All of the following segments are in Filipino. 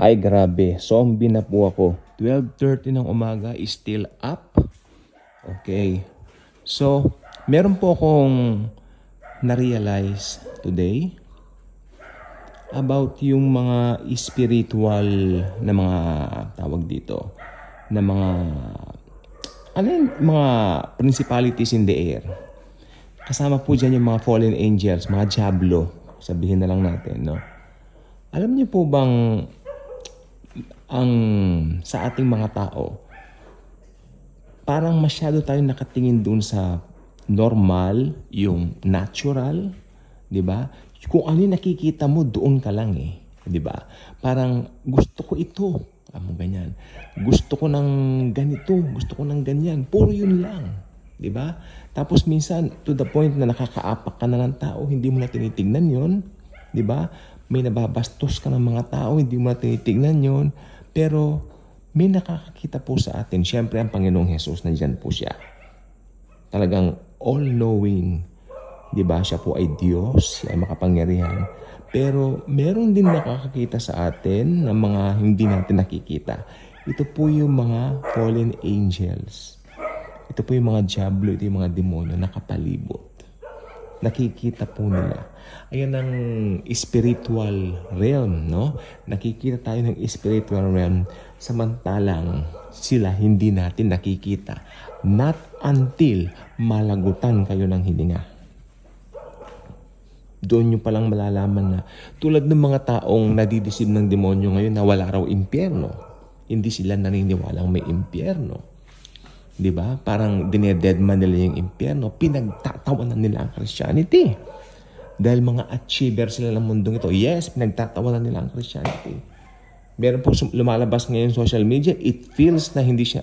Ay, grabe. Zombie na po ako. 12:30 ng umaga is still up. Okay. So, meron po akong na-realize today about yung mga spiritual na mga tawag dito, na mga principalities in the air. Kasama po dyan yung mga fallen angels, mga diablo, sabihin na lang natin, no? Alam niyo po bang sa ating mga tao, parang masyado tayong nakatingin dun sa normal, yung natural, di ba? Kung ano yung nakikita mo, doon ka lang eh. Di ba? Parang gusto ko ito. Ganyan. Gusto ko ng ganito. Gusto ko ng ganyan. Puro yun lang. Di ba? Tapos minsan, to the point na nakakaapak ka na ng tao, hindi mo na tinitignan yun. Di ba? May nababastos ka ng mga tao, hindi mo na tinitignan yun. Pero may nakakakita po sa atin. Siyempre, ang Panginoong Hesus, nandyan po siya. Talagang all-knowing. Diba? Siya po ay Diyos, siya ay makapangyarihan. Pero meron din nakakakita sa atin ng mga hindi natin nakikita. Ito po yung mga fallen angels. Ito po yung mga diablo, ito yung mga demonyo nakapalibot. Nakikita po nila. Ayan ang spiritual realm, no? Nakikita tayo ng spiritual realm samantalang sila hindi natin nakikita. Not until malagutan kayo ng hininga. Doon nyo palang malalaman na tulad ng mga taong nadidisib ng demonyo ngayon na wala raw impyerno. Hindi sila naniniwalang may impyerno. Diba? Parang dinededman nila yung impyerno. Pinagtatawanan nila ang Christianity. Dahil mga achiever sila ng mundong ito. Yes, pinagtatawanan nila ang Christianity. Meron po lumalabas ngayon social media, it feels na hindi siya,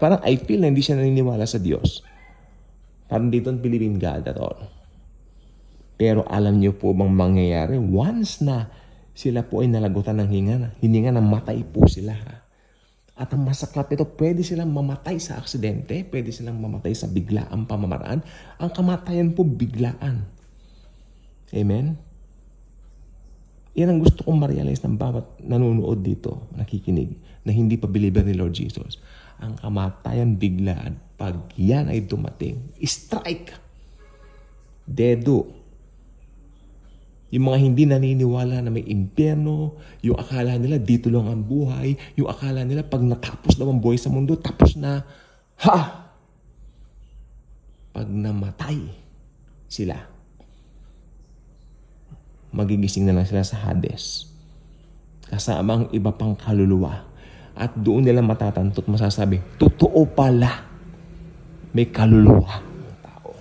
parang I feel na hindi siya naniniwala sa Diyos. Parang they don't believe in God at all. Pero alam niyo po bang mangyayari? Once na sila po ay nalagutan ng hininga na matay po sila. At ang masaklap ito, pwede silang mamatay sa aksidente, pwede silang mamatay sa biglaang pamamaraan. Ang kamatayan po biglaan. Amen? Yan ang gusto kong ma-realize ng bawat nanonood dito, nakikinig, na hindi pa believer ni Lord Jesus. Ang kamatayan biglaan, pag yan ay dumating, strike, dedo. Yung mga hindi naniniwala na may impyerno, yung akala nila dito lang ang buhay, yung akala nila pag natapos daw ang buhay sa mundo, tapos na, pag namatay sila, magigising na lang sila sa Hades. Kasama ang iba pang kaluluwa. At doon nila matatanto at masasabi, totoo pala, may kaluluwa ng tao.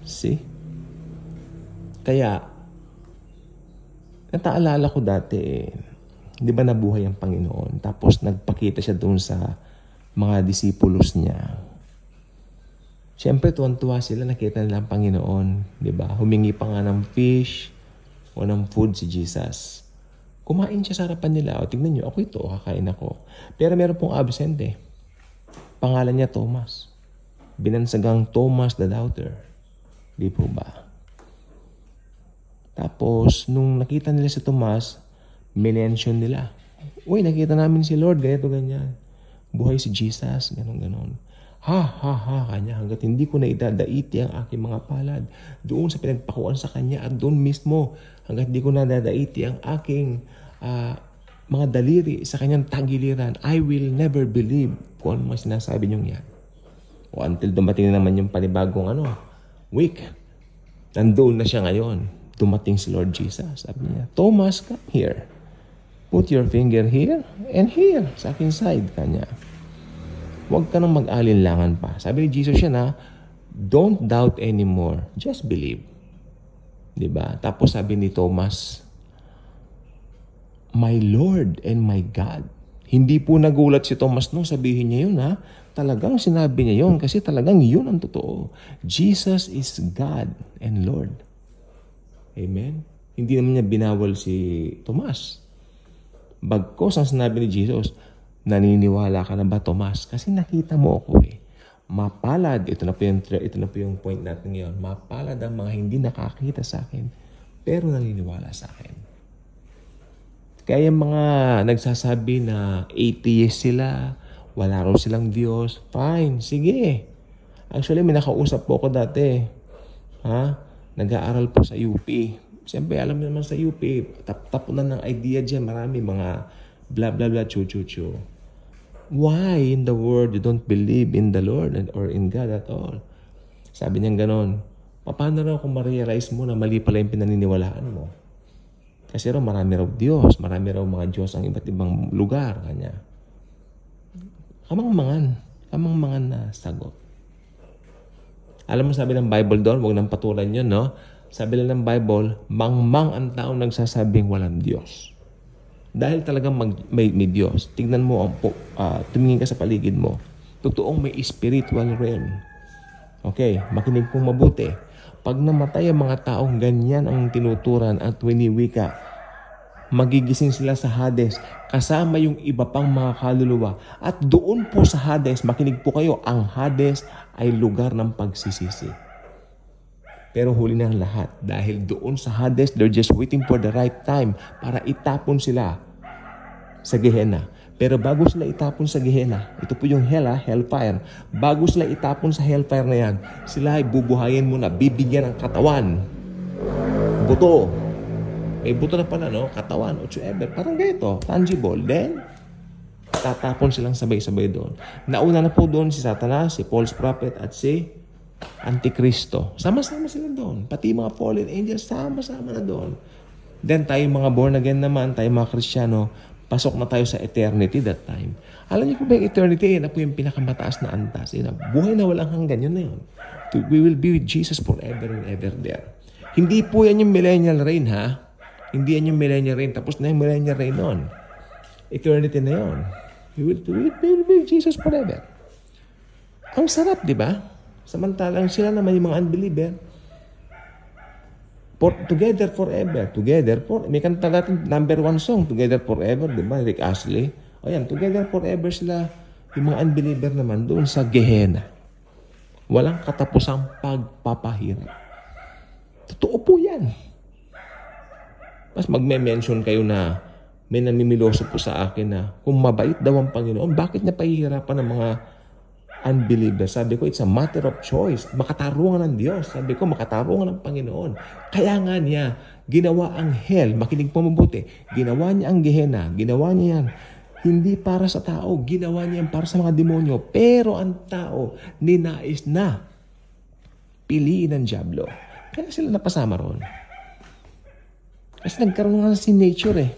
See? Kaya, nataalala ko dati di ba nabuhay ang Panginoon? Tapos nagpakita siya doon sa mga disipulos niya. Siyempre, tuwan-tuwa sila, nakita nila ang Panginoon. Di ba? Humingi pa nga ng fish o ng food si Jesus. Kumain siya sa harapan nila. O, tignan niyo, ako ito, kakain ako. Pero meron pong absent eh. Pangalan niya Thomas. Binansagang Thomas the Doubter. Di po ba? Tapos, nung nakita nila si Tomas, minention nila. Uy, nakita namin si Lord, ganito, ganyan. Buhay si Jesus, ganon. Kanya, hanggat hindi ko na idadaiti ang aking mga palad. Doon sa pinagpakuan sa kanya at doon mismo, hanggat hindi ko na dadaiti ang aking mga daliri sa kanyang tagiliran, I will never believe kung ano mga sinasabi niyong yan. O until dumating na naman yung panibagong week. Nandoon na siya ngayon. Dumating si Lord Jesus. Sabi niya, Thomas, come here. Put your finger here and here sa aking side. Kanya. Huwag ka nang mag-alinlangan pa. Sabi ni Jesus siya na, don't doubt anymore. Just believe. Diba? Tapos sabi ni Thomas, my Lord and my God. Hindi po nagulat si Thomas nung sabihin niya yun Talagang sinabi niya yun kasi talagang yun ang totoo. Jesus is God and Lord. Amen? Hindi naman niya binawal si Tomas. Bagkos ang sinabi ni Jesus, naniniwala ka na ba, Tomas? Kasi nakita mo ako eh. Mapalad, ito na po yung point natin ngayon, mapalad ang mga hindi nakakita sa akin, pero naniniwala sa akin. Kaya yung mga nagsasabi na atheist sila, wala raw silang Diyos, fine, sige. Actually, may nakausap po ako dati. Nag-aaral po sa UP. Siyempre, alam mo naman sa UP, tapunan ng idea dyan. Marami mga blah, blah, blah, chu. Why in the world you don't believe in the Lord or in God at all? Sabi niya ganon. Paano raw kung ma-realize mo na mali pala yung pinaniniwalaan mo? Kasi raw marami raw Diyos, marami raw mga Diyos ang iba't ibang lugar. Kanya. Kamangmangan na sagot. Alam mo sabi ng Bible doon, huwag nang patulan yun, no? Sabi lang ng Bible, mangmang ang taong nagsasabing walang Diyos. Dahil talagang may Diyos. Tingnan mo, tumingin ka sa paligid mo. Totoong may spiritual realm. Okay, makinig pong mabuti. Pag namatay ang mga taong ganyan ang tinuturan at winiwika, magigising sila sa Hades kasama yung iba pang mga kaluluwa. At doon po sa Hades, makinig po kayo, ang Hades ay lugar ng pagsisisi. Pero huli na ang lahat. Dahil doon sa Hades, they're just waiting for the right time para itapon sila sa Gehenna. Pero bago sila itapon sa Gehenna, ito po yung hellfire. Bago sila itapon sa hellfire na yan, sila ay bubuhayin muna, bibigyan ng katawan. Buto. May buto na pala, no? Katawan, whatsoever. Parang ganito, tangible. Then, tatapon silang sabay-sabay doon. Nauna na po doon si Satanas, si false prophet, at si Antikristo. Sama-sama sila doon. Pati mga fallen angels, sama-sama na doon. Then, tayo mga born again naman, tayo mga Kristiyano, pasok na tayo sa eternity that time. Alam niyo po ba yung eternity? Yan na po yung pinakamataas na antas. Buhay na walang hanggan. Yun na yun. We will be with Jesus forever and ever there. Hindi po yan yung millennial reign, ha? Hindi yan yung millennial reign. Tapos na yung millennial reign noon. Eternity na yun. We will be with Jesus forever. Ang sarap, di ba? Samantalang sila naman yung mga unbeliever. Together forever. May kanta natin, number 1 song, Together Forever, di ba? Rick Astley. O yan, together forever sila, yung mga unbeliever naman, doon sa Gehenna. Walang katapusang pagpapahirap. Totoo po yan. Mas magme-mention kayo na may namimiloso po sa akin na kung mabait daw ang Panginoon, bakit niya pahihirapan ng mga unbeliever? Sabi ko, it's a matter of choice. Makatarungan ng Diyos. Sabi ko, makatarungan ng Panginoon. Kaya nga niya, ginawa ang hell. Makinig po mabuti. Ginawa niya ang Gehenna. Ginawa niya yan. Hindi para sa tao. Ginawa niya yan para sa mga demonyo. Pero ang tao, ninais na piliin ng dyablo. Kaya sila napasama ron. Kasi nagkaroon nga si nature eh.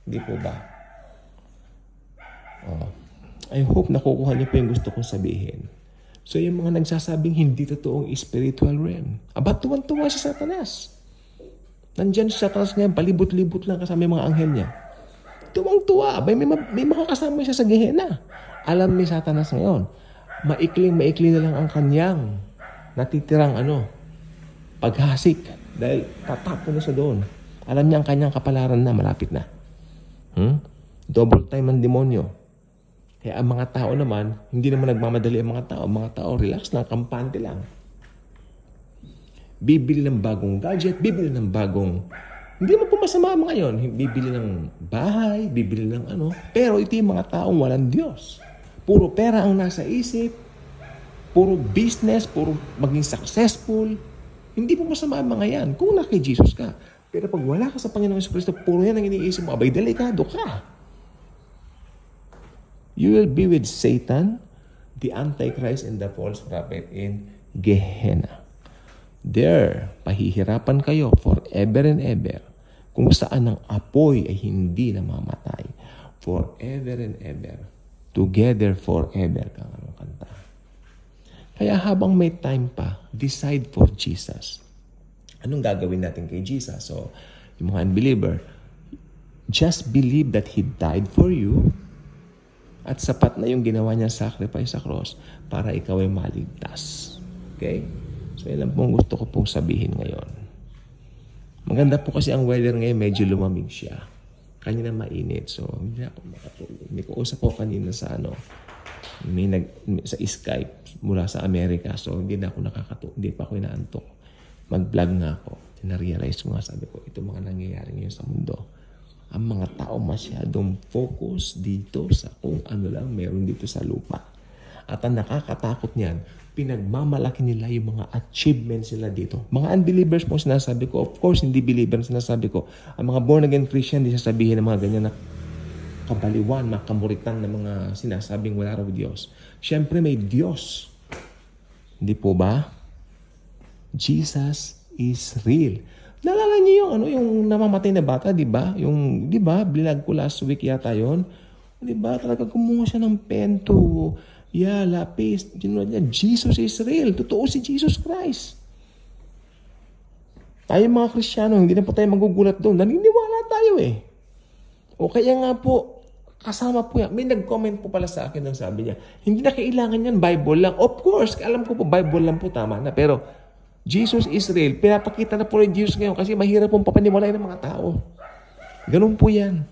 Hindi po ba? I hope nakukuha niyo po yung gusto kong sabihin. So yung mga nagsasabing hindi totoong spiritual realm, tuwan-tuwa si Satanas. Nandyan si Satanas ngayon, palibot-libot lang kasama yung mga anghel niya. Tuwang-tuwa. May makakasama siya sa Gehenna. Alam ni Satanas ngayon, maikli na lang ang kanyang natitirang paghasik. Dahil tatapon na sa doon. Alam niya ang kanyang kapalaran na malapit na. Double time ang demonyo. Kaya ang mga tao naman, hindi naman nagmamadali ang mga tao. Mga tao, relax lang, kampante lang. Bibili ng bagong gadget, bibili ng bagong... Hindi naman po masama mga yun. Bibili ng bahay, bibili ng Pero ito yung mga taong walang Diyos. Puro pera ang nasa isip, puro business, puro maging successful. Hindi po masama ang mga yan kung kay Jesus ka. Pero pag wala ka sa Panginoong Kristo, puro yan ang iniisip mo, abay, delikado ka. You will be with Satan, the Antichrist, and the false prophet in Gehenna. There, pahihirapan kayo forever and ever, kung saan ang apoy ay hindi namamatay. Forever and ever. Together forever, kang kanta. Kaya habang may time pa, decide for Jesus. Anong gagawin natin kay Jesus? So, yung mga unbeliever, just believe that He died for you, at sapat na yung ginawa niya sacrifice sa cross para ikaw ay maligtas. Okay? So, yan lang pong gusto ko pong sabihin ngayon. Maganda po kasi ang weather ngayon, medyo lumamig siya. Kanina mainit. So, hindi ako makatulog. May kausap ko kanina sa sa Skype mula sa Amerika. So, hindi na ako hindi pa ako inaantok. Mag-vlog nga ako. Na-realize ko nga, sabi ko, ito mga nangyayari ngayon sa mundo. ang mga tao masyadong focus dito sa kung ano lang meron dito sa lupa. At ang nakakatakot niyan, pinagmamalaki nila yung mga achievements nila dito. Mga unbelievers po sinasabi ko, of course, hindi believer sinasabi ko. Ang mga born-again Christian, di sasabihin ng mga ganyan na kabaliwan, makamuritan ng mga sinasabing wala raw Diyos. Siyempre may Diyos. Hindi po ba? Jesus is real. Naalala niyo yung namamatay na bata, di ba? Di ba, binag ko last week yata yon. Di ba, talaga kumuha siya ng pento. Lapis. Jesus is real. Totoo si Jesus Christ. Tayo mga Kristiyano, hindi na po tayo magugulat doon. Naniniwala tayo eh. O kaya nga po, kasama po yan. May nag-comment po pala sa akin nang sabi niya, hindi na kailangan yan, Bible lang. Of course, alam ko po, Bible lang po, tama na. Pero, Jesus is real. Pinapakita na po rin Jesus ngayon kasi mahirap pong papaniwalain ng mga tao. Ganun po yan.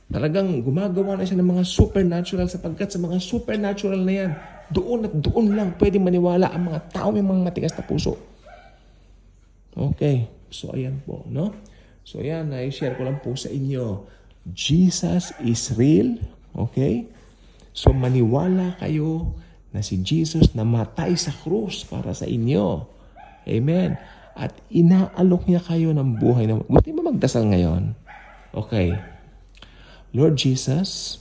Talagang gumagawa na siya ng mga supernatural sapagkat sa mga supernatural na yan, doon at doon lang pwede maniwala ang mga tao may mga matigas na puso. Okay. So, ayan po, no? So, ayan, i-share ko lang po sa inyo. Jesus is real. Okay? So, maniwala kayo na si Jesus namatay sa krus para sa inyo. Amen. At inaalok niya kayo ng buhay na... Gusto mo magdasal ngayon? Okay. Lord Jesus,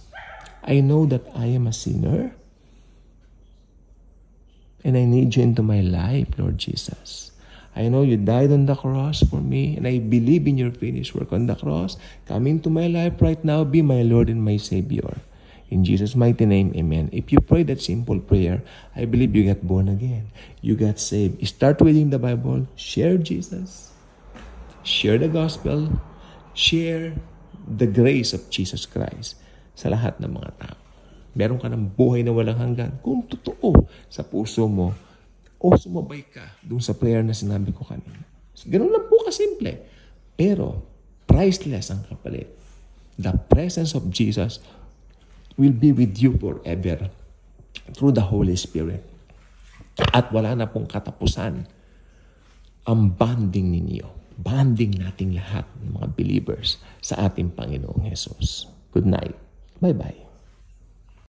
I know that I am a sinner and I need you into my life, Lord Jesus. I know you died on the cross for me and I believe in your finished work on the cross. Come into my life right now, be my Lord and my Savior. In Jesus' mighty name, amen. If you pray that simple prayer, I believe you got born again. You got saved. Start reading the Bible. Share Jesus. Share the gospel. Share the grace of Jesus Christ sa lahat ng mga tao. Meron ka ng buhay na walang hanggan kung totoo sa puso mo o sumabay ka dun sa prayer na sinabi ko kanina. Ganun lang po kasimple. Pero priceless ang kapalit. The presence of Jesus will be with you forever through the Holy Spirit. At wala na pong katapusan ang bonding ninyo. Bonding nating lahat ng mga believers sa ating Panginoong Jesus. Good night. Bye-bye.